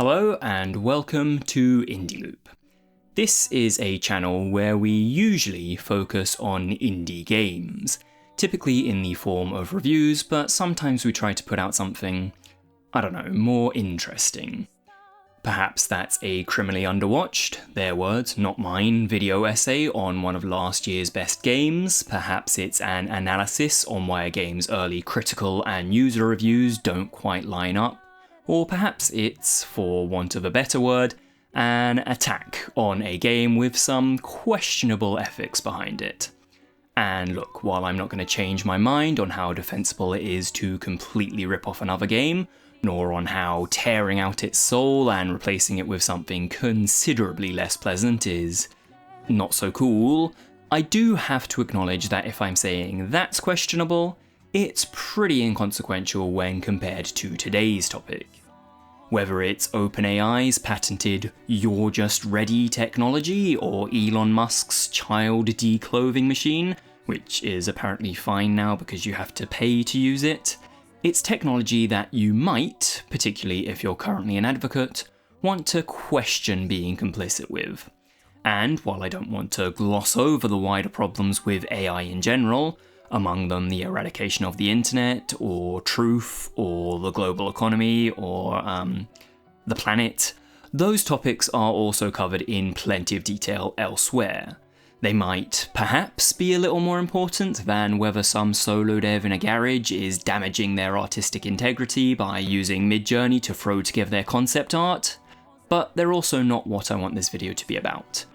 Hello and welcome to IndieLoupe. This is a channel where we usually focus on indie games, typically in the form of reviews, but sometimes we try to put out something, more interesting. Perhaps that's a criminally underwatched, their words, not mine, video essay on one of last year's best games. Perhaps it's an analysis on why a game's early critical and user reviews don't quite line up. Or perhaps it's, for want of a better word, an attack on a game with some questionable ethics behind it. And look, while I'm not going to change my mind on how defensible it is to completely rip off another game, nor on how tearing out its soul and replacing it with something considerably less pleasant is not so cool, I do have to acknowledge that if I'm saying that's questionable, it's pretty inconsequential when compared to today's topic. Whether it's OpenAI's patented "you're just ready" technology, or Elon Musk's child declothing machine, which is apparently fine now because you have to pay to use it, it's technology that you might, particularly if you're currently an advocate, want to question being complicit with. And while I don't want to gloss over the wider problems with AI in general, among them the eradication of the internet, or truth, or the global economy, or the planet, those topics are also covered in plenty of detail elsewhere. They might, perhaps, be a little more important than whether some solo dev in a garage is damaging their artistic integrity by using Midjourney to throw together their concept art, but they're also not what I want this video to be about.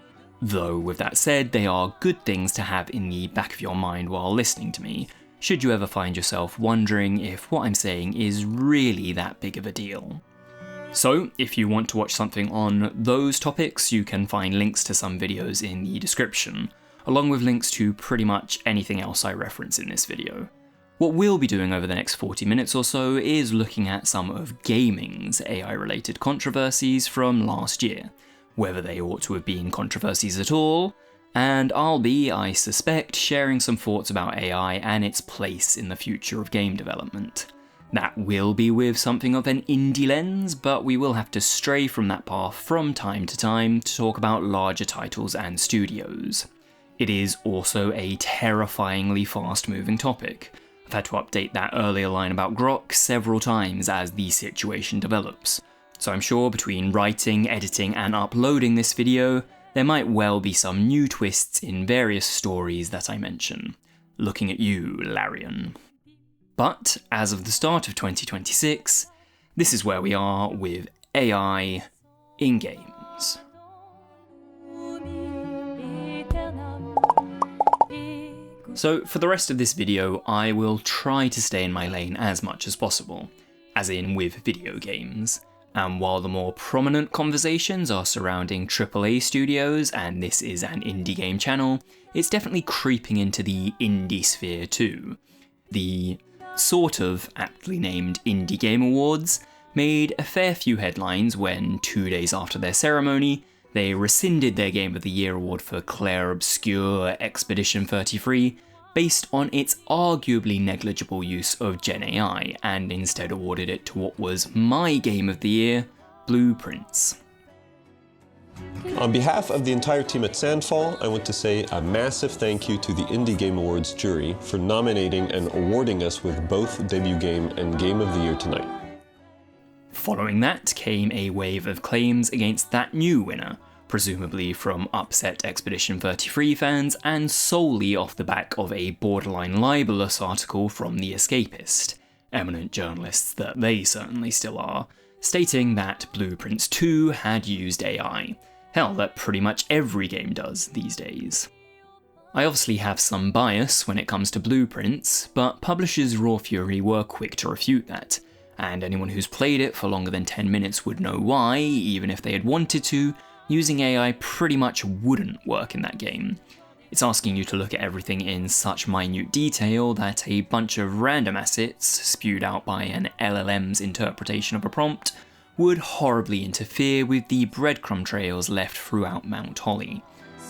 Though, with that said, they are good things to have in the back of your mind while listening to me, should you ever find yourself wondering if what I'm saying is really that big of a deal. So, if you want to watch something on those topics, you can find links to some videos in the description, along with links to pretty much anything else I reference in this video. What we'll be doing over the next 40 minutes or so is looking at some of gaming's AI-related controversies from last year, whether they ought to have been controversies at all, and I'll be, I suspect, sharing some thoughts about AI and its place in the future of game development. That will be with something of an indie lens, but we will have to stray from that path from time to time to talk about larger titles and studios. It is also a terrifyingly fast-moving topic. I've had to update that earlier line about Grok several times as the situation develops. So I'm sure between writing, editing, and uploading this video, there might well be some new twists in various stories that I mention. Looking at you, Larian. But, as of the start of 2026, this is where we are with AI in games. So, for the rest of this video, I will try to stay in my lane as much as possible, as in with video games. And while the more prominent conversations are surrounding AAA studios, and this is an indie game channel, it's definitely creeping into the indie sphere too. The sort of aptly named Indie Game Awards made a fair few headlines when, 2 days after their ceremony, they rescinded their Game of the Year award for Claire Obscure Expedition 33, based on its arguably negligible use of Gen AI, and instead awarded it to what was my Game of the Year, Blueprints. On behalf of the entire team at Sandfall, I want to say a massive thank you to the Indie Game Awards jury for nominating and awarding us with both debut game and Game of the Year tonight. Following that came a wave of claims against that new winner, presumably from upset Expedition 33 fans and solely off the back of a borderline libelous article from The Escapist, eminent journalists that they certainly still are, stating that Blueprints 2 had used AI. Hell, that pretty much every game does these days. I obviously have some bias when it comes to Blueprints, but publishers Raw Fury were quick to refute that, and anyone who's played it for longer than 10 minutes would know why, even if they had wanted to, using AI pretty much wouldn't work in that game. It's asking you to look at everything in such minute detail that a bunch of random assets, spewed out by an LLM's interpretation of a prompt, would horribly interfere with the breadcrumb trails left throughout Mount Holly.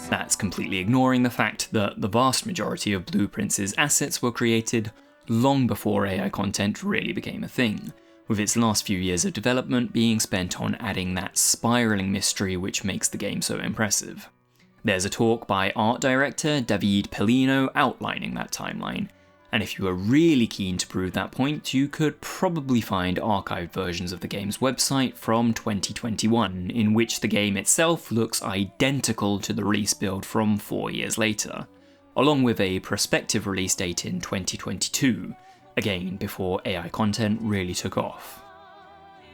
That's completely ignoring the fact that the vast majority of Blueprints' assets were created long before AI content really became a thing, with its last few years of development being spent on adding that spiralling mystery which makes the game so impressive. There's a talk by art director David Pellino outlining that timeline, and if you are really keen to prove that point, you could probably find archived versions of the game's website from 2021, in which the game itself looks identical to the release build from 4 years later, along with a prospective release date in 2022, again before AI content really took off.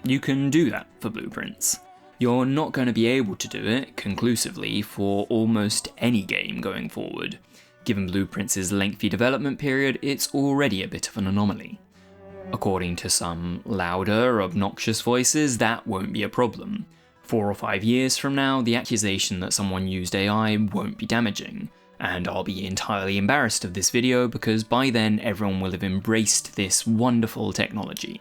You can do that for Blueprints. You're not going to be able to do it conclusively for almost any game going forward. Given Blueprints' lengthy development period, it's already a bit of an anomaly. According to some louder, obnoxious voices, that won't be a problem. 4 or 5 years from now, the accusation that someone used AI won't be damaging, and I'll be entirely embarrassed of this video because by then everyone will have embraced this wonderful technology.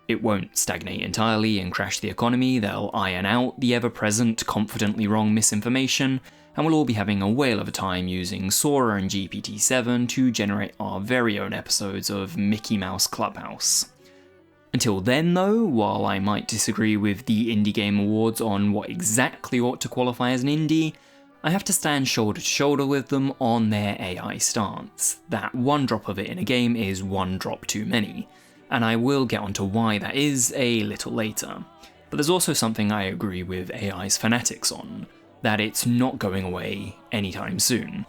It won't stagnate entirely and crash the economy, they'll iron out the ever-present, confidently wrong misinformation, and we'll all be having a whale of a time using Sora and GPT-7 to generate our very own episodes of Mickey Mouse Clubhouse. Until then though, while I might disagree with the Indie Game Awards on what exactly ought to qualify as an indie, I have to stand shoulder to shoulder with them on their AI stance. That one drop of it in a game is one drop too many, and I will get onto why that is a little later. But there's also something I agree with AI's fanatics on, that it's not going away anytime soon.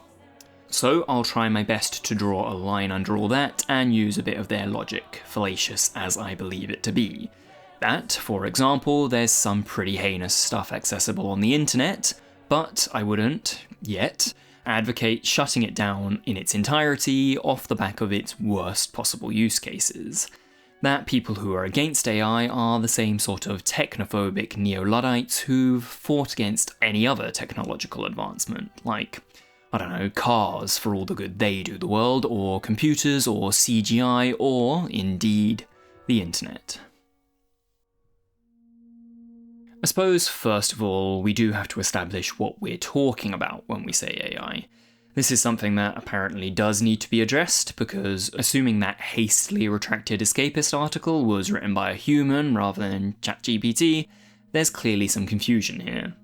So I'll try my best to draw a line under all that and use a bit of their logic, fallacious as I believe it to be. That, for example, there's some pretty heinous stuff accessible on the internet, but I wouldn't, yet, advocate shutting it down in its entirety off the back of its worst possible use cases. That people who are against AI are the same sort of technophobic neo-Luddites who've fought against any other technological advancement, like, I don't know, cars for all the good they do the world, or computers, or CGI, or, indeed, the internet. I suppose, first of all, we do have to establish what we're talking about when we say AI. This is something that apparently does need to be addressed, because assuming that hastily retracted escapist article was written by a human rather than ChatGPT, there's clearly some confusion here.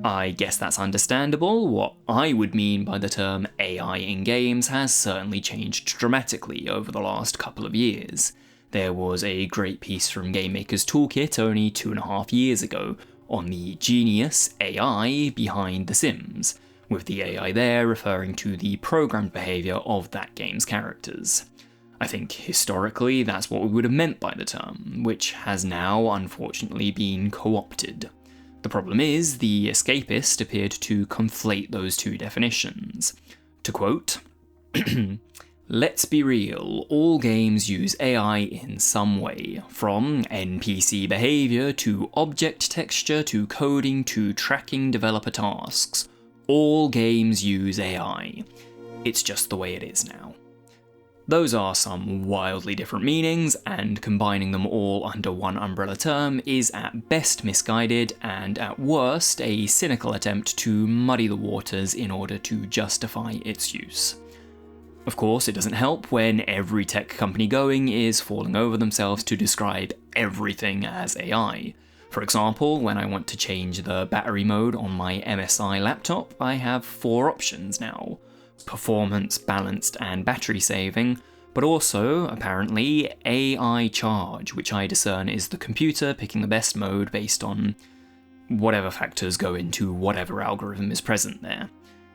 I guess that's understandable. What I would mean by the term AI in games has certainly changed dramatically over the last couple of years. There was a great piece from Game Maker's Toolkit only 2.5 years ago on the genius AI behind The Sims, with the AI there referring to the programmed behaviour of that game's characters. I think historically that's what we would have meant by the term, which has now unfortunately been co-opted. The problem is, the escapist appeared to conflate those two definitions. To quote, "Let's be real, all games use AI in some way, from NPC behaviour to object texture to coding to tracking developer tasks. All games use AI. It's just the way it is now." Those are some wildly different meanings, and combining them all under one umbrella term is at best misguided, and at worst a cynical attempt to muddy the waters in order to justify its use. Of course, it doesn't help when every tech company going is falling over themselves to describe everything as AI. For example, when I want to change the battery mode on my MSI laptop, I have 4 options now: performance, balanced, and battery saving, but also, apparently, AI charge, which I discern is the computer picking the best mode based on whatever factors go into whatever algorithm is present there.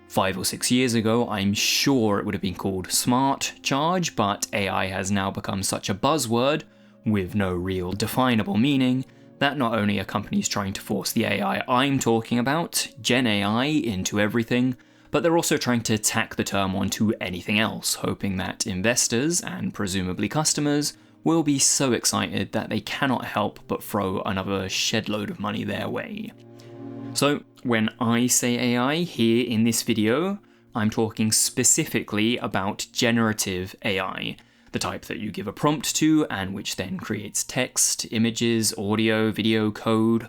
5 or 6 years ago, I'm sure it would have been called smart charge, but AI has now become such a buzzword, with no real definable meaning, that not only are companies trying to force the AI I'm talking about, Gen AI, into everything, but they're also trying to tack the term onto anything else, hoping that investors, and presumably customers, will be so excited that they cannot help but throw another shed-load of money their way. So, when I say AI here in this video, I'm talking specifically about generative AI, the type that you give a prompt to and which then creates text, images, audio, video, code,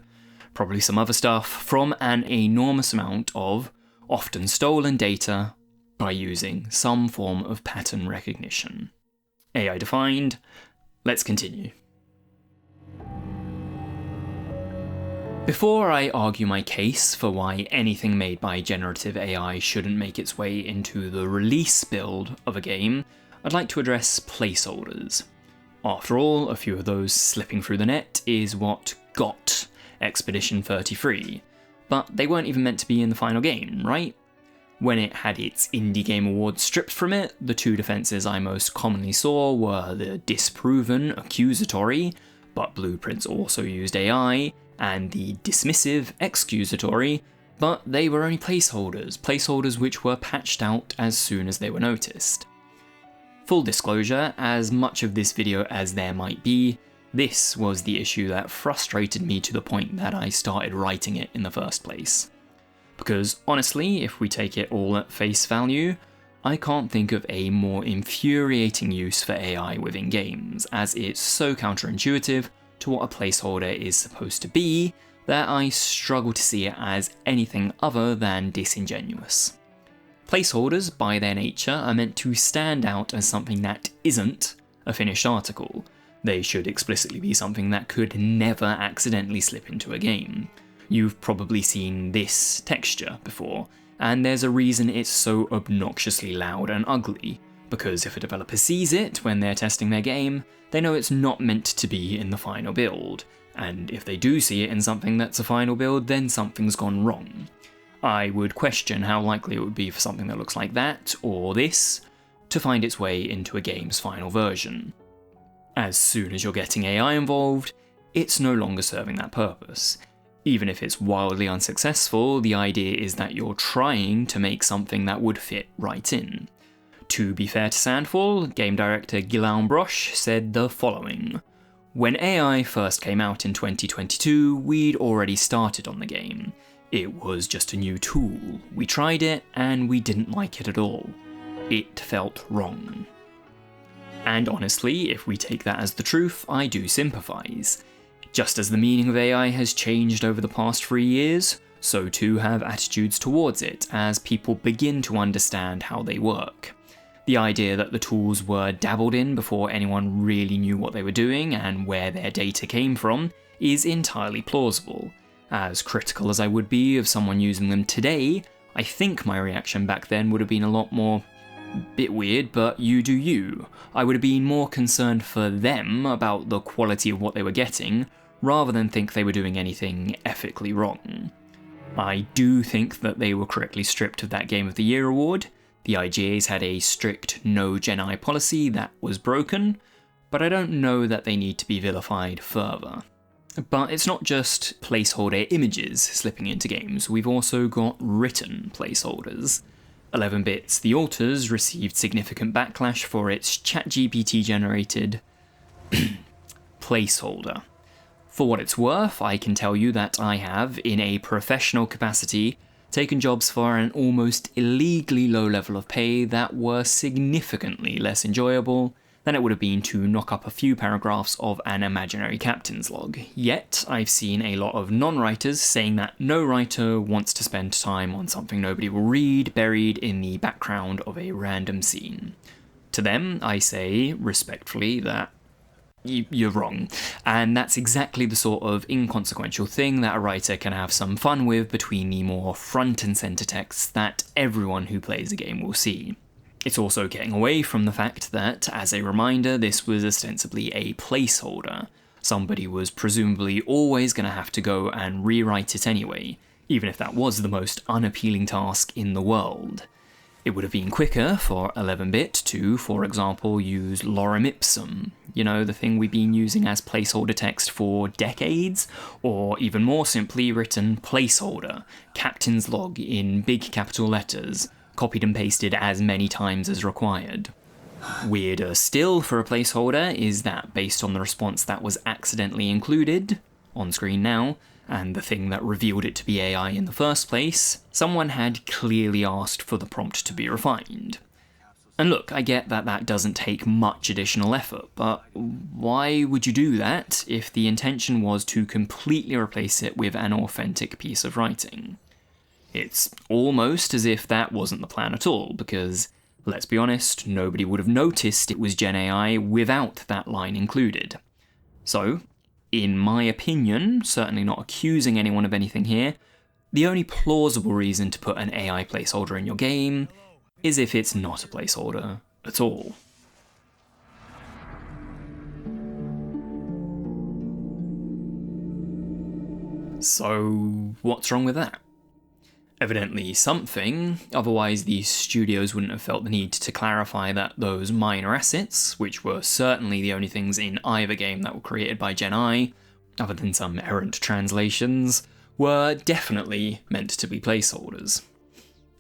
probably some other stuff, from an enormous amount of, often stolen data, by using some form of pattern recognition. AI defined, let's continue. Before I argue my case for why anything made by generative AI shouldn't make its way into the release build of a game, I'd like to address placeholders. After all, a few of those slipping through the net is what got Expedition 33, but they weren't even meant to be in the final game, right? When it had its Indie Game Award stripped from it, the two defences I most commonly saw were the disproven accusatory, but Blueprints also used AI, and the dismissive excusatory, but they were only placeholders which were patched out as soon as they were noticed. Full disclosure, as much of this video as there might be, this was the issue that frustrated me to the point that I started writing it in the first place. Because honestly, if we take it all at face value, I can't think of a more infuriating use for AI within games, as it's so counterintuitive to what a placeholder is supposed to be that I struggle to see it as anything other than disingenuous. Placeholders, by their nature, are meant to stand out as something that isn't a finished article. They should explicitly be something that could never accidentally slip into a game. You've probably seen this texture before, and there's a reason it's so obnoxiously loud and ugly, because if a developer sees it when they're testing their game, they know it's not meant to be in the final build, and if they do see it in something that's a final build, then something's gone wrong. I would question how likely it would be for something that looks like that, or this, to find its way into a game's final version. As soon as you're getting AI involved, it's no longer serving that purpose. Even if it's wildly unsuccessful, the idea is that you're trying to make something that would fit right in. To be fair to Sandfall, game director Guillaume Broche said the following: "When AI first came out in 2022, we'd already started on the game. It was just a new tool. We tried it, and we didn't like it at all. It felt wrong." And honestly, if we take that as the truth, I do sympathise. Just as the meaning of AI has changed over the past 3 years, so too have attitudes towards it as people begin to understand how they work. The idea that the tools were dabbled in before anyone really knew what they were doing and where their data came from is entirely plausible. As critical as I would be of someone using them today, I think my reaction back then would have been a lot more, bit weird, but you do you. I would have been more concerned for them about the quality of what they were getting, rather than think they were doing anything ethically wrong. I do think that they were correctly stripped of that Game of the Year award. The IGAs had a strict no Gen AI policy that was broken, but I don't know that they need to be vilified further. But it's not just placeholder images slipping into games, we've also got written placeholders. 11-Bits The Alters received significant backlash for its ChatGPT generated placeholder. For what it's worth, I can tell you that I have, in a professional capacity, taken jobs for an almost illegally low level of pay that were significantly less enjoyable than it would have been to knock up a few paragraphs of an imaginary captain's log. Yet, I've seen a lot of non-writers saying that no writer wants to spend time on something nobody will read, buried in the background of a random scene. To them, I say, respectfully, that you're wrong, and that's exactly the sort of inconsequential thing that a writer can have some fun with between the more front and centre texts that everyone who plays a game will see. It's also getting away from the fact that, as a reminder, this was ostensibly a placeholder. Somebody was presumably always going to have to go and rewrite it anyway, even if that was the most unappealing task in the world. It would have been quicker for 11-Bit to, for example, use lorem ipsum, the thing we've been using as placeholder text for decades, or even more simply written placeholder, captain's log in big capital letters, copied and pasted as many times as required. Weirder still for a placeholder is that based on the response that was accidentally included, on screen now, and the thing that revealed it to be AI in the first place, someone had clearly asked for the prompt to be refined. And look, I get that that doesn't take much additional effort, but why would you do that if the intention was to completely replace it with an authentic piece of writing? It's almost as if that wasn't the plan at all, because, let's be honest, nobody would have noticed it was Gen AI without that line included. So, in my opinion, certainly not accusing anyone of anything here, the only plausible reason to put an AI placeholder in your game is if it's not a placeholder at all. So, what's wrong with that? Evidently something, otherwise the studios wouldn't have felt the need to clarify that those minor assets, which were certainly the only things in either game that were created by Gen I, other than some errant translations, were definitely meant to be placeholders.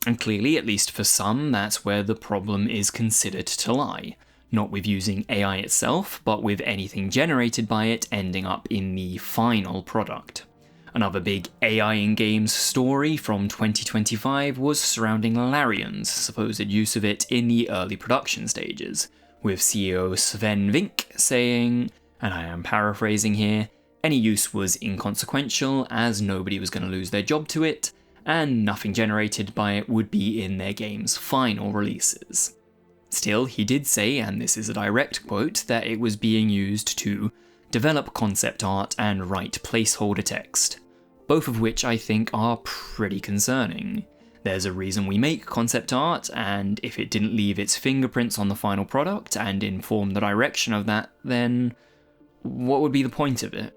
And clearly, at least for some, that's where the problem is considered to lie. Not with using AI itself, but with anything generated by it ending up in the final product. Another big AI in games story from 2025 was surrounding Larion's supposed use of it in the early production stages, with CEO Sven Vink saying, and I am paraphrasing here, any use was inconsequential as nobody was going to lose their job to it, and nothing generated by it would be in their game's final releases. Still, he did say, and this is a direct quote, that it was being used to develop concept art and write placeholder text, both of which I think are pretty concerning. There's a reason we make concept art, and if it didn't leave its fingerprints on the final product and inform the direction of that, then what would be the point of it?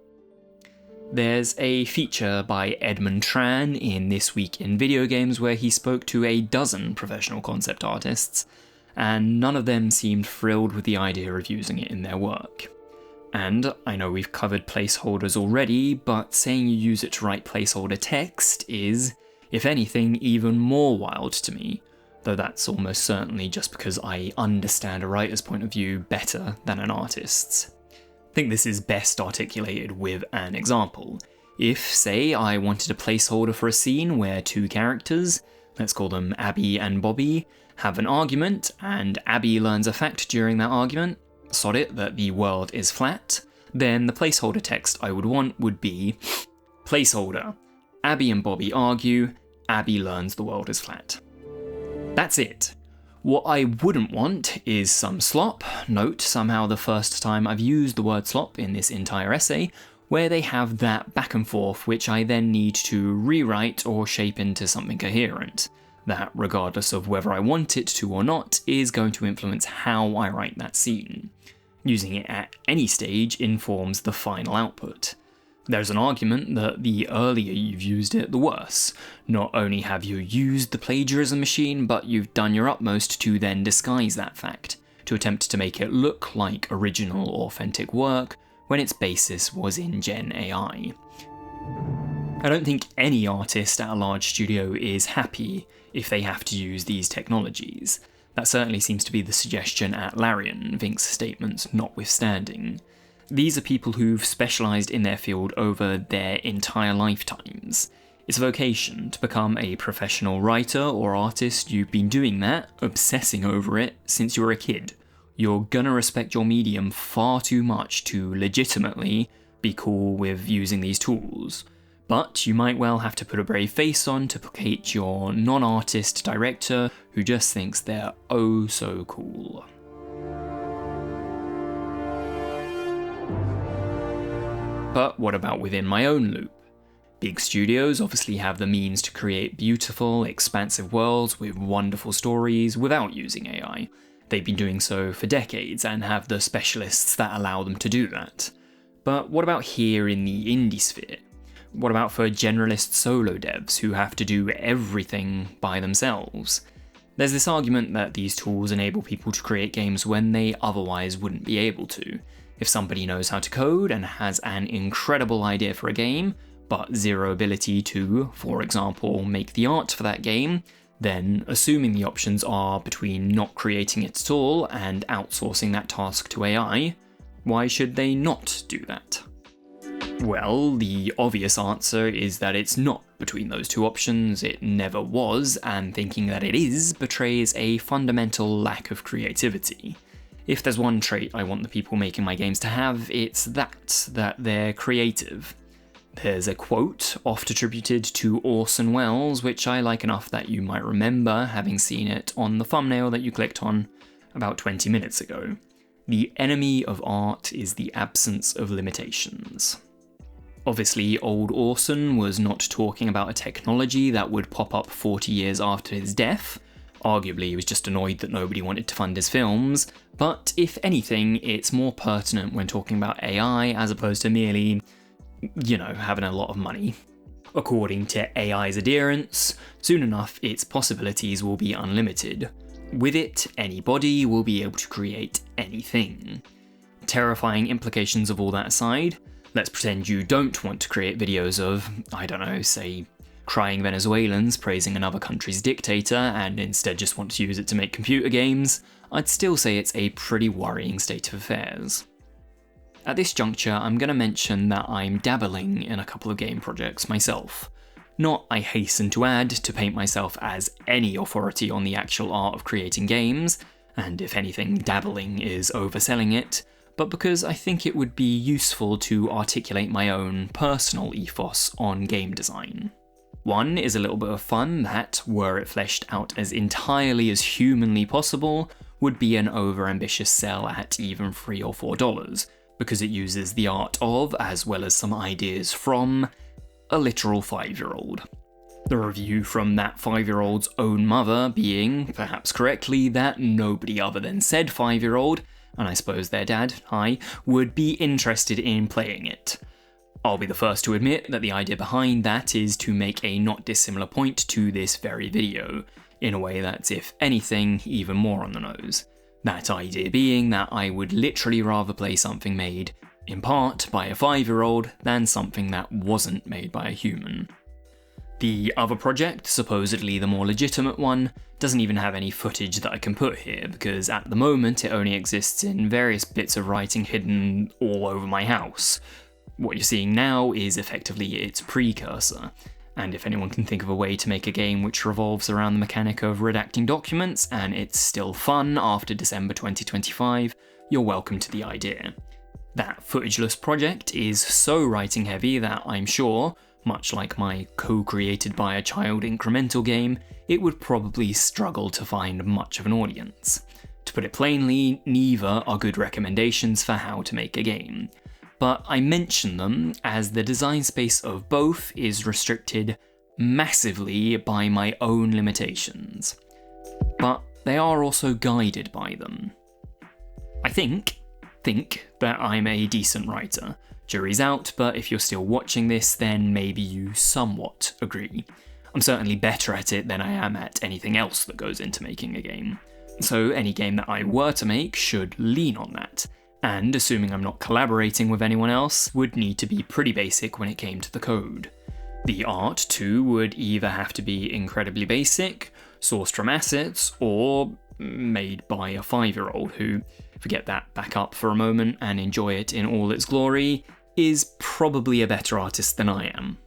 There's a feature by Edmund Tran in This Week in Video Games where he spoke to a dozen professional concept artists, and none of them seemed thrilled with the idea of using it in their work. And I know we've covered placeholders already, but saying you use it to write placeholder text is, if anything, even more wild to me, though that's almost certainly just because I understand a writer's point of view better than an artist's. I think this is best articulated with an example. If, say, I wanted a placeholder for a scene where two characters, let's call them Abby and Bobby, have an argument, and Abby learns a fact during that argument, sod it, that the world is flat, then the placeholder text I would want would be placeholder. Abby and Bobby argue, Abby learns the world is flat. That's it. What I wouldn't want is some slop, note somehow the first time I've used the word slop in this entire essay, where they have that back and forth which I then need to rewrite or shape into something coherent. That, regardless of whether I want it to or not, is going to influence how I write that scene. Using it at any stage informs the final output. There's an argument that the earlier you've used it, the worse. Not only have you used the plagiarism machine, but you've done your utmost to then disguise that fact, to attempt to make it look like original, authentic work, when its basis was in Gen AI. I don't think any artist at a large studio is happy if they have to use these technologies. That certainly seems to be the suggestion at Larian, Vink's statements notwithstanding. These are people who've specialised in their field over their entire lifetimes. It's a vocation to become a professional writer or artist. You've been doing that, obsessing over it, since you were a kid. You're gonna respect your medium far too much to legitimately be cool with using these tools. But you might well have to put a brave face on to placate your non-artist director who just thinks they're oh so cool. But what about within my own loop? Big studios obviously have the means to create beautiful, expansive worlds with wonderful stories without using AI. They've been doing so for decades and have the specialists that allow them to do that. But what about here in the indie sphere? What about for generalist solo devs who have to do everything by themselves? There's this argument that these tools enable people to create games when they otherwise wouldn't be able to. If somebody knows how to code and has an incredible idea for a game, but zero ability to, for example, make the art for that game, then assuming the options are between not creating it at all and outsourcing that task to AI, why should they not do that? Well, the obvious answer is that it's not between those two options, it never was, and thinking that it is betrays a fundamental lack of creativity. If there's one trait I want the people making my games to have, it's that they're creative. There's a quote oft attributed to Orson Welles, which I like enough that you might remember having seen it on the thumbnail that you clicked on about 20 minutes ago. The enemy of art is the absence of limitations. Obviously, old Orson was not talking about a technology that would pop up 40 years after his death. Arguably, he was just annoyed that nobody wanted to fund his films, but if anything, it's more pertinent when talking about AI as opposed to merely, having a lot of money. According to AI's adherents, soon enough its possibilities will be unlimited. With it, anybody will be able to create anything. Terrifying implications of all that aside, let's pretend you don't want to create videos of, say, crying Venezuelans praising another country's dictator and instead just want to use it to make computer games. I'd still say it's a pretty worrying state of affairs. At this juncture, I'm going to mention that I'm dabbling in a couple of game projects myself. Not, I hasten to add, to paint myself as any authority on the actual art of creating games, and if anything, dabbling is overselling it, but because I think it would be useful to articulate my own personal ethos on game design. One is a little bit of fun that, were it fleshed out as entirely as humanly possible, would be an overambitious sell at even $3 or $4, because it uses the art of, as well as some ideas from, a literal 5-year-old. The review from that 5-year-old's own mother being, perhaps correctly, that nobody other than said 5-year-old, and I suppose their dad, would be interested in playing it. I'll be the first to admit that the idea behind that is to make a not dissimilar point to this very video, in a way that's, if anything, even more on the nose. That idea being that I would literally rather play something made, in part, by a 5-year-old than something that wasn't made by a human. The other project, supposedly the more legitimate one, doesn't even have any footage that I can put here, because at the moment it only exists in various bits of writing hidden all over my house. What you're seeing now is effectively its precursor, and if anyone can think of a way to make a game which revolves around the mechanic of redacting documents and it's still fun after December 2025, you're welcome to the idea. That footageless project is so writing heavy that I'm sure, much like my co-created by a child incremental game, it would probably struggle to find much of an audience. To put it plainly, neither are good recommendations for how to make a game. But I mention them as the design space of both is restricted massively by my own limitations. But they are also guided by them. I think that I'm a decent writer. Jury's out, but if you're still watching this, then maybe you somewhat agree. I'm certainly better at it than I am at anything else that goes into making a game. So any game that I were to make should lean on that. And, assuming I'm not collaborating with anyone else, would need to be pretty basic when it came to the code. The art, too, would either have to be incredibly basic, sourced from assets, or made by a 5-year-old who, forget that back up for a moment and enjoy it in all its glory, is probably a better artist than I am.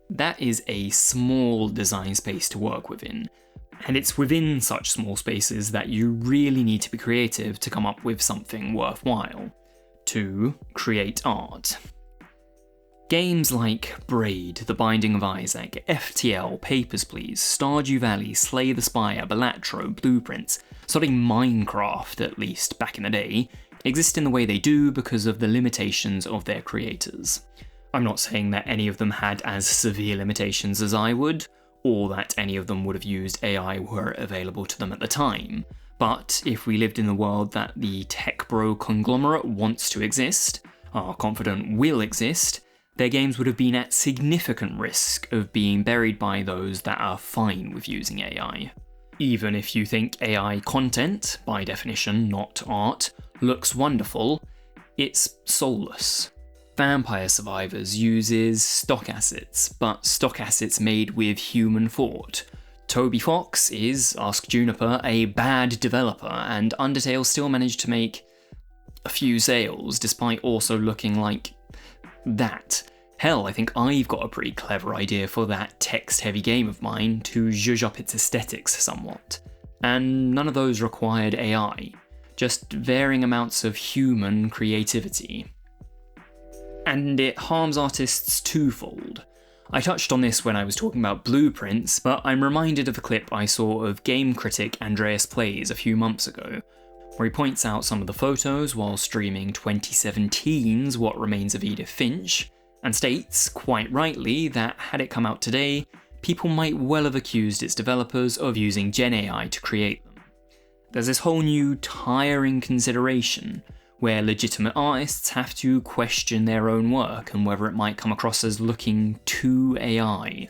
That is a small design space to work within, and it's within such small spaces that you really need to be creative to come up with something worthwhile. To create art. Games like Braid, The Binding of Isaac, FTL, Papers, Please, Stardew Valley, Slay the Spire, Balatro, Blueprints, starting Minecraft, at least back in the day, exist in the way they do because of the limitations of their creators. I'm not saying that any of them had as severe limitations as I would, or that any of them would have used AI were it available to them at the time. But if we lived in the world that the tech bro conglomerate wants to exist, are confident will exist, their games would have been at significant risk of being buried by those that are fine with using AI. Even if you think AI content, by definition not art, looks wonderful, it's soulless. Vampire Survivors uses stock assets, but stock assets made with human thought. Toby Fox is, ask Juniper, a bad developer, and Undertale still managed to make a few sales, despite also looking like that. Hell, I think I've got a pretty clever idea for that text-heavy game of mine to zhuzh up its aesthetics somewhat. And none of those required AI, just varying amounts of human creativity. And it harms artists twofold. I touched on this when I was talking about Blueprints, but I'm reminded of a clip I saw of game critic Andreas Plays a few months ago, where he points out some of the photos while streaming 2017's What Remains of Edith Finch, and states, quite rightly, that had it come out today, people might well have accused its developers of using Gen AI to create them. There's this whole new tiring consideration where legitimate artists have to question their own work and whether it might come across as looking too AI.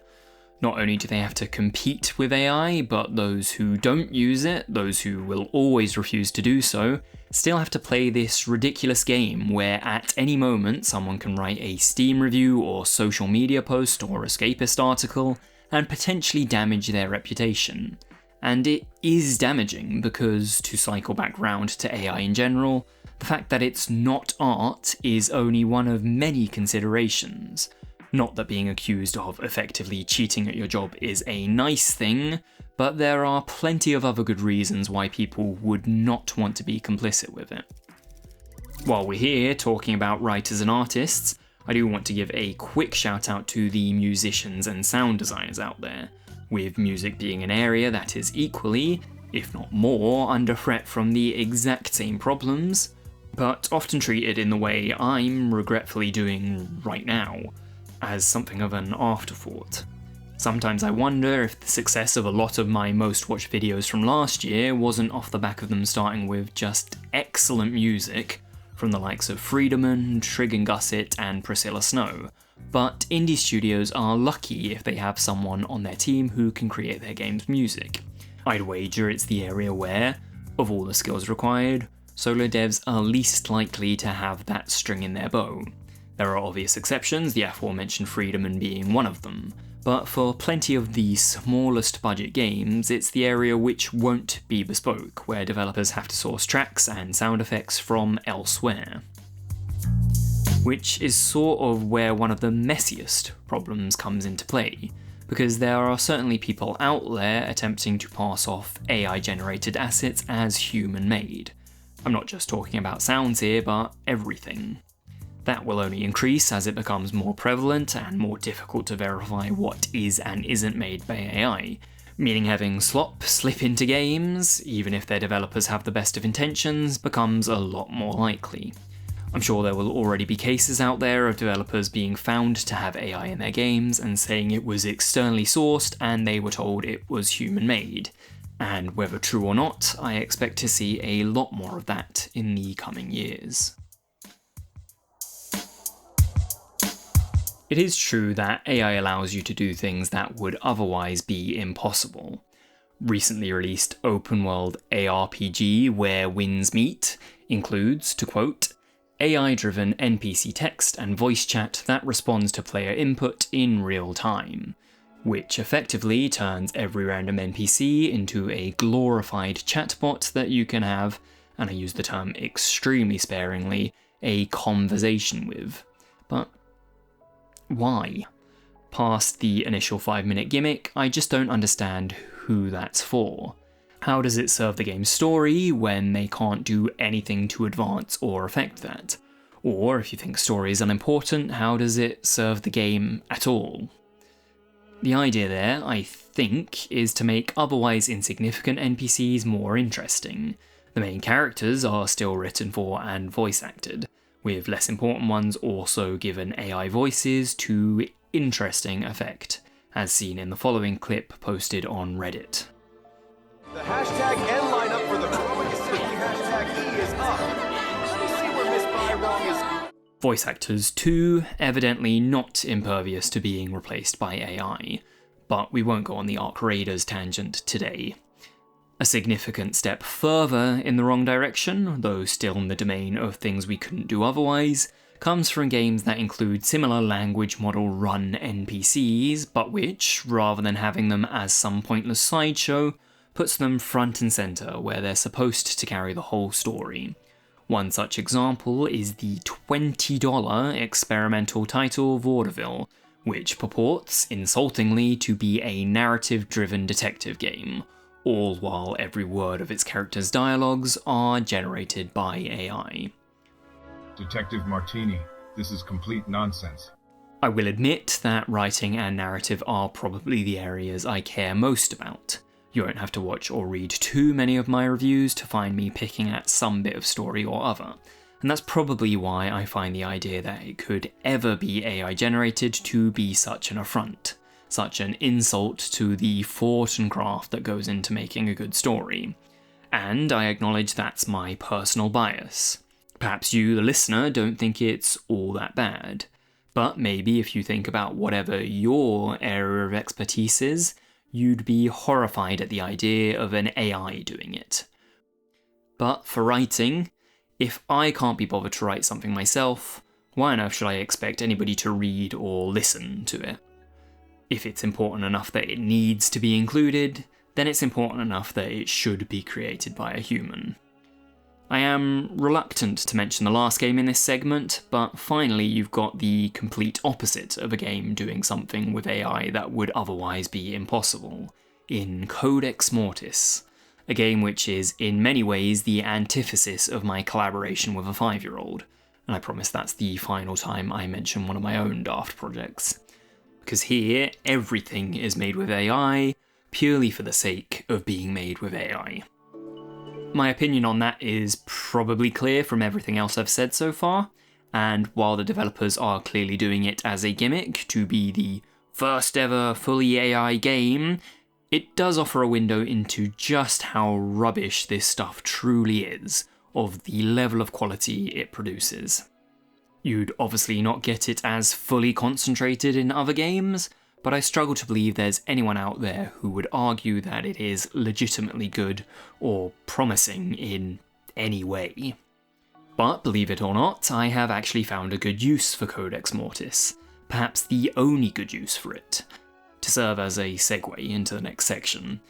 Not only do they have to compete with AI, but those who don't use it, those who will always refuse to do so, still have to play this ridiculous game where at any moment someone can write a Steam review or social media post or escapist article and potentially damage their reputation. And it is damaging because, to cycle back round to AI in general, the fact that it's not art is only one of many considerations. Not that being accused of effectively cheating at your job is a nice thing, but there are plenty of other good reasons why people would not want to be complicit with it. While we're here talking about writers and artists, I do want to give a quick shout out to the musicians and sound designers out there, with music being an area that is equally, if not more, under threat from the exact same problems, but often treated in the way I'm regretfully doing right now, as something of an afterthought. Sometimes I wonder if the success of a lot of my most watched videos from last year wasn't off the back of them starting with just excellent music from the likes of Friedemann, Trig and Gusset, and Priscilla Snow, but indie studios are lucky if they have someone on their team who can create their game's music. I'd wager it's the area where, of all the skills required, solo devs are least likely to have that string in their bow. There are obvious exceptions, the aforementioned Friedemann being one of them, but for plenty of the smallest budget games, it's the area which won't be bespoke, where developers have to source tracks and sound effects from elsewhere. Which is sort of where one of the messiest problems comes into play, because there are certainly people out there attempting to pass off AI-generated assets as human-made. I'm not just talking about sounds here, but everything. That will only increase as it becomes more prevalent and more difficult to verify what is and isn't made by AI, meaning having slop slip into games, even if their developers have the best of intentions, becomes a lot more likely. I'm sure there will already be cases out there of developers being found to have AI in their games and saying it was externally sourced and they were told it was human-made. And whether true or not, I expect to see a lot more of that in the coming years. It is true that AI allows you to do things that would otherwise be impossible. Recently released open-world ARPG Where Winds Meet includes, to quote, AI-driven NPC text and voice chat that responds to player input in real time, which effectively turns every random NPC into a glorified chatbot that you can have, and I use the term extremely sparingly, a conversation with. But why? Past the initial 5-minute gimmick, I just don't understand who that's for. How does it serve the game's story when they can't do anything to advance or affect that? Or, if you think story is unimportant, how does it serve the game at all? The idea there, I think, is to make otherwise insignificant NPCs more interesting. The main characters are still written for and voice acted, with less important ones also given AI voices to interesting effect, as seen in the following clip posted on Reddit. The hashtag N lineup for the Cruelty Squad hashtag E is up. Let me see where Miss Bywrong is. Voice actors too, evidently not impervious to being replaced by AI, but we won't go on the Ark Raiders tangent today. A significant step further in the wrong direction, though still in the domain of things we couldn't do otherwise, comes from games that include similar language model run NPCs, but which, rather than having them as some pointless sideshow, puts them front and centre where they're supposed to carry the whole story. One such example is the $20 experimental title Vaudeville, which purports, insultingly, to be a narrative-driven detective game, all while every word of its characters' dialogues are generated by AI. Detective Martini, this is complete nonsense. I will admit that writing and narrative are probably the areas I care most about. You won't have to watch or read too many of my reviews to find me picking at some bit of story or other, and that's probably why I find the idea that it could ever be AI generated to be such an affront, such an insult to the thought and craft that goes into making a good story. And I acknowledge that's my personal bias. Perhaps you, the listener, don't think it's all that bad, but maybe if you think about whatever your area of expertise is, you'd be horrified at the idea of an AI doing it. But for writing, if I can't be bothered to write something myself, why on earth should I expect anybody to read or listen to it? If it's important enough that it needs to be included, then it's important enough that it should be created by a human. I am reluctant to mention the last game in this segment, but finally you've got the complete opposite of a game doing something with AI that would otherwise be impossible, in Codex Mortis, a game which is in many ways the antithesis of my collaboration with a 5-year-old, and I promise that's the final time I mention one of my own daft projects. Because here, everything is made with AI, purely for the sake of being made with AI. My opinion on that is probably clear from everything else I've said so far, and while the developers are clearly doing it as a gimmick to be the first ever fully AI game, it does offer a window into just how rubbish this stuff truly is, of the level of quality it produces. You'd obviously not get it as fully concentrated in other games, but I struggle to believe there's anyone out there who would argue that it is legitimately good or promising in any way. But believe it or not, I have actually found a good use for Codex Mortis, perhaps the only good use for it, to serve as a segue into the next section.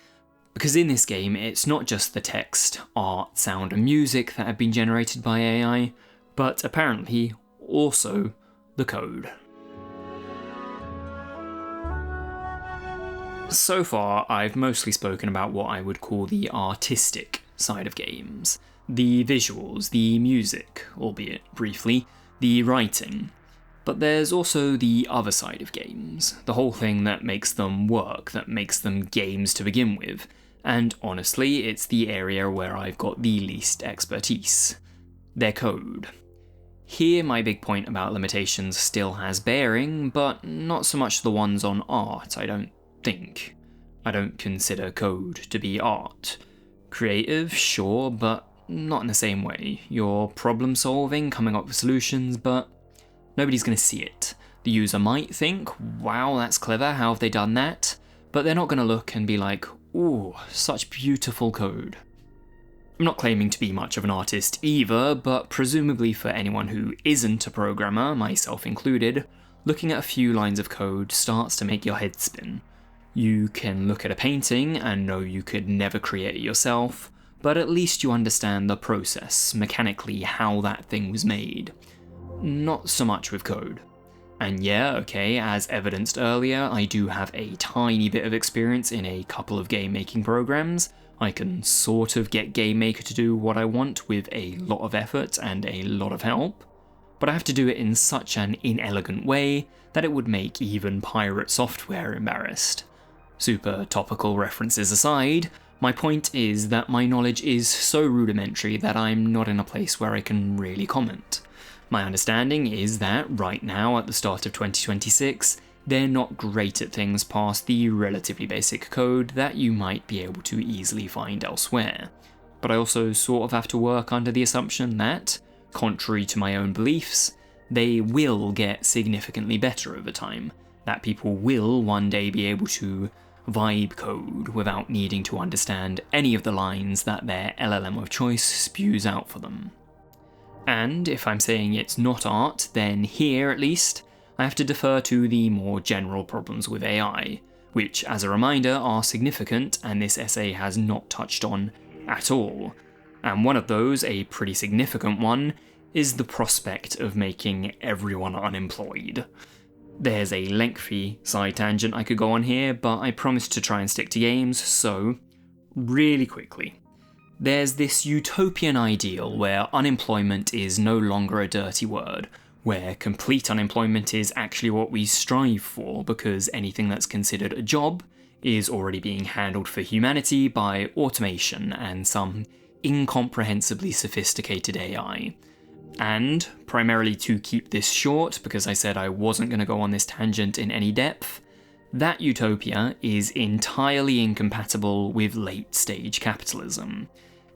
Because in this game, it's not just the text, art, sound and music that have been generated by AI, but apparently also the code. So far, I've mostly spoken about what I would call the artistic side of games. The visuals, the music, albeit briefly, the writing. But there's also the other side of games, the whole thing that makes them work, that makes them games to begin with, and honestly, it's the area where I've got the least expertise. Their code. Here my big point about limitations still has bearing, but not so much the ones on art, I don't think. I don't consider code to be art. Creative, sure, but not in the same way. You're problem solving, coming up with solutions, but nobody's going to see it. The user might think, wow, that's clever, how have they done that? But they're not going to look and be like, ooh, such beautiful code. I'm not claiming to be much of an artist either, but presumably for anyone who isn't a programmer, myself included, looking at a few lines of code starts to make your head spin. You can look at a painting and know you could never create it yourself, but at least you understand the process, mechanically how that thing was made. Not so much with code. And yeah, okay, as evidenced earlier, I do have a tiny bit of experience in a couple of game making programs. I can sort of get Game Maker to do what I want with a lot of effort and a lot of help, but I have to do it in such an inelegant way that it would make even pirate software embarrassed. Super topical references aside, my point is that my knowledge is so rudimentary that I'm not in a place where I can really comment. My understanding is that right now, at the start of 2026, they're not great at things past the relatively basic code that you might be able to easily find elsewhere. But I also sort of have to work under the assumption that, contrary to my own beliefs, they will get significantly better over time, that people will one day be able to vibe code without needing to understand any of the lines that their LLM of choice spews out for them. And if I'm saying it's not art, then here at least, I have to defer to the more general problems with AI, which, as a reminder, are significant and this essay has not touched on at all. And one of those, a pretty significant one, is the prospect of making everyone unemployed. There's a lengthy side tangent I could go on here, but I promised to try and stick to games, so really quickly. There's this utopian ideal where unemployment is no longer a dirty word, where complete unemployment is actually what we strive for because anything that's considered a job is already being handled for humanity by automation and some incomprehensibly sophisticated AI. And, primarily to keep this short, because I said I wasn't going to go on this tangent in any depth, that utopia is entirely incompatible with late-stage capitalism.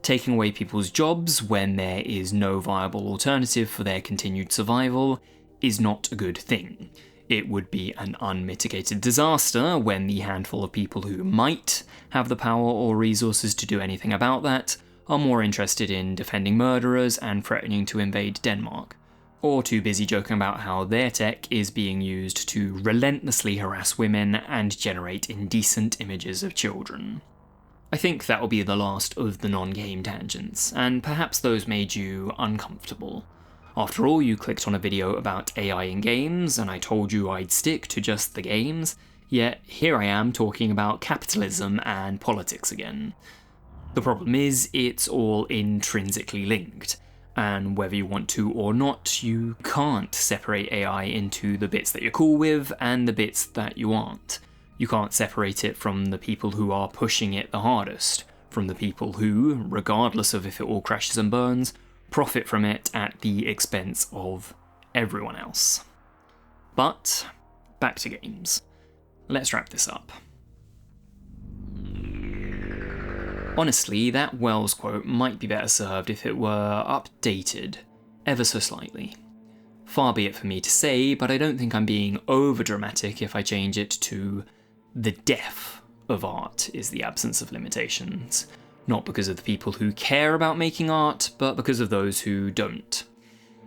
Taking away people's jobs when there is no viable alternative for their continued survival is not a good thing. It would be an unmitigated disaster when the handful of people who might have the power or resources to do anything about that are more interested in defending murderers and threatening to invade Denmark, or too busy joking about how their tech is being used to relentlessly harass women and generate indecent images of children. I think that will be the last of the non-game tangents, and perhaps those made you uncomfortable. After all, you clicked on a video about AI in games, and I told you I'd stick to just the games, yet here I am talking about capitalism and politics again. The problem is, it's all intrinsically linked, and whether you want to or not, you can't separate AI into the bits that you're cool with and the bits that you aren't. You can't separate it from the people who are pushing it the hardest, from the people who, regardless of if it all crashes and burns, profit from it at the expense of everyone else. But, back to games. Let's wrap this up. Honestly, that Wells quote might be better served if it were updated, ever so slightly. Far be it for me to say, but I don't think I'm being over-dramatic if I change it to the death of art is the absence of limitations. Not because of the people who care about making art, but because of those who don't.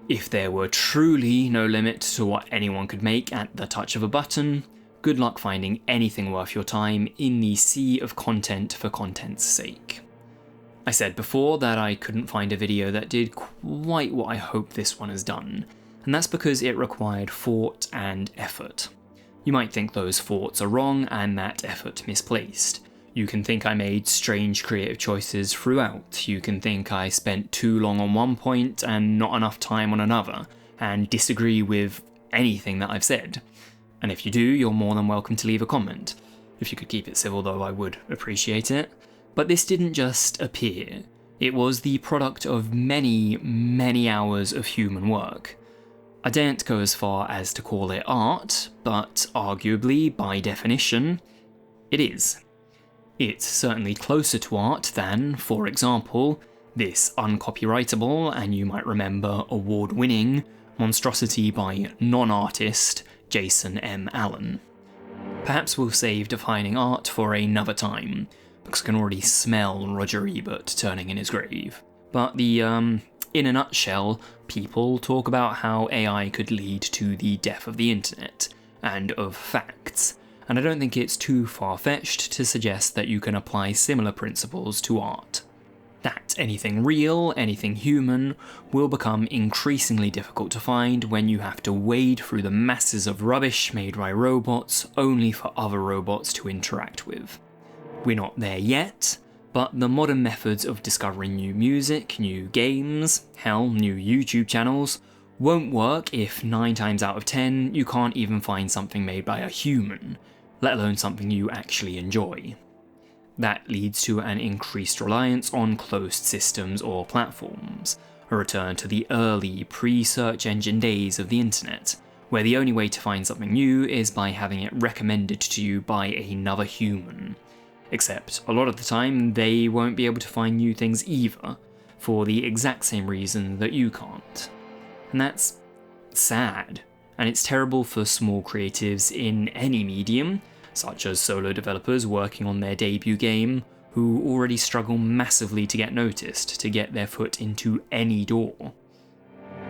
If there were truly no limit to what anyone could make at the touch of a button, good luck finding anything worth your time in the sea of content for content's sake. I said before that I couldn't find a video that did quite what I hope this one has done, and that's because it required thought and effort. You might think those thoughts are wrong and that effort misplaced. You can think I made strange creative choices throughout. You can think I spent too long on one point and not enough time on another, and disagree with anything that I've said. And if you do, you're more than welcome to leave a comment. If you could keep it civil though, I would appreciate it. But this didn't just appear. It was the product of many, many hours of human work. I daren't go as far as to call it art, but arguably, by definition, it is. It's certainly closer to art than, for example, this uncopyrightable, and you might remember award-winning, monstrosity by non-artist Jason M. Allen. Perhaps we'll save defining art for another time, because I can already smell Roger Ebert turning in his grave. But in a nutshell, people talk about how AI could lead to the death of the internet, and of facts, and I don't think it's too far-fetched to suggest that you can apply similar principles to art. That anything real, anything human, will become increasingly difficult to find when you have to wade through the masses of rubbish made by robots only for other robots to interact with. We're not there yet, but the modern methods of discovering new music, new games, hell, new YouTube channels, won't work if 9 times out of 10 you can't even find something made by a human, let alone something you actually enjoy. That leads to an increased reliance on closed systems or platforms, a return to the early pre-search engine days of the internet, where the only way to find something new is by having it recommended to you by another human. Except, a lot of the time, they won't be able to find new things either, for the exact same reason that you can't. And that's sad, and it's terrible for small creatives in any medium, such as solo developers working on their debut game, who already struggle massively to get noticed, to get their foot into any door.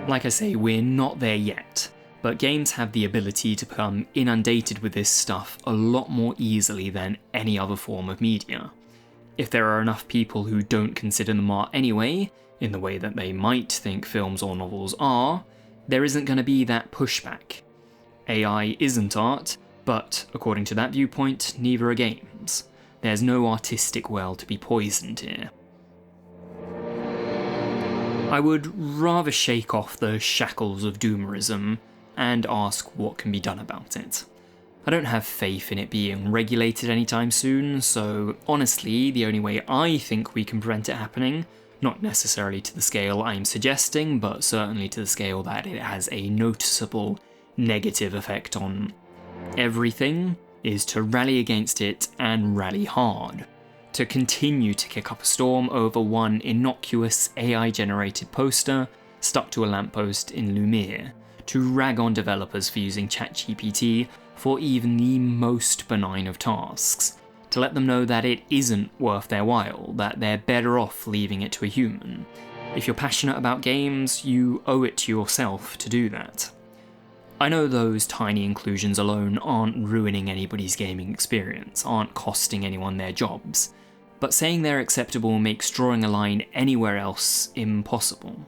Like I say, we're not there yet, but games have the ability to become inundated with this stuff a lot more easily than any other form of media. If there are enough people who don't consider them art anyway, in the way that they might think films or novels are, there isn't going to be that pushback. AI isn't art, but according to that viewpoint, neither are games. There's no artistic well to be poisoned here. I would rather shake off the shackles of doomerism and ask what can be done about it. I don't have faith in it being regulated anytime soon, so honestly, the only way I think we can prevent it happening, Not necessarily to the scale I'm suggesting, but certainly to the scale that it has a noticeable negative effect on everything, is to rally against it and rally hard. To continue to kick up a storm over one innocuous AI-generated poster stuck to a lamppost in Lumiere. To rag on developers for using ChatGPT for even the most benign of tasks. To let them know that it isn't worth their while, that they're better off leaving it to a human. If you're passionate about games, you owe it to yourself to do that. I know those tiny inclusions alone aren't ruining anybody's gaming experience, aren't costing anyone their jobs, but saying they're acceptable makes drawing a line anywhere else impossible.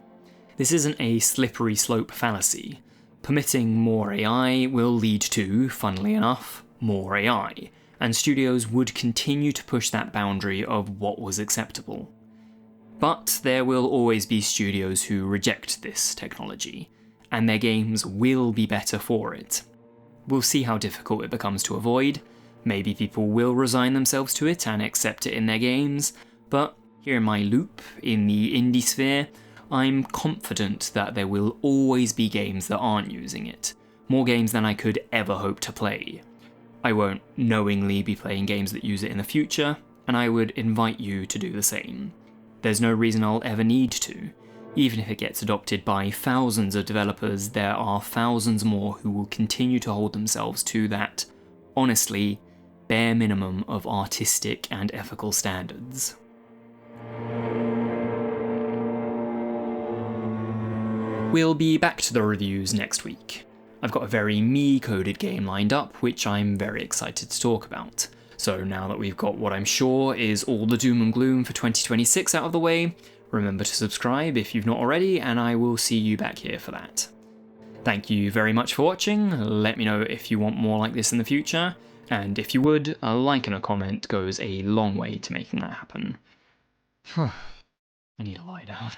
This isn't a slippery slope fallacy. Permitting more AI will lead to, funnily enough, more AI, and studios would continue to push that boundary of what was acceptable. But there will always be studios who reject this technology, and their games will be better for it. We'll see how difficult it becomes to avoid. Maybe people will resign themselves to it and accept it in their games, but here in my loop, in the indie sphere, I'm confident that there will always be games that aren't using it. More games than I could ever hope to play. I won't knowingly be playing games that use it in the future, and I would invite you to do the same. There's no reason I'll ever need to. Even if it gets adopted by thousands of developers, there are thousands more who will continue to hold themselves to that, honestly, bare minimum of artistic and ethical standards. We'll be back to the reviews next week. I've got a very me-coded game lined up, which I'm very excited to talk about. So now that we've got what I'm sure is all the doom and gloom for 2026 out of the way, remember to subscribe if you've not already, and I will see you back here for that. Thank you very much for watching. Let me know if you want more like this in the future, and if you would, a like and a comment goes a long way to making that happen. I need to lie down.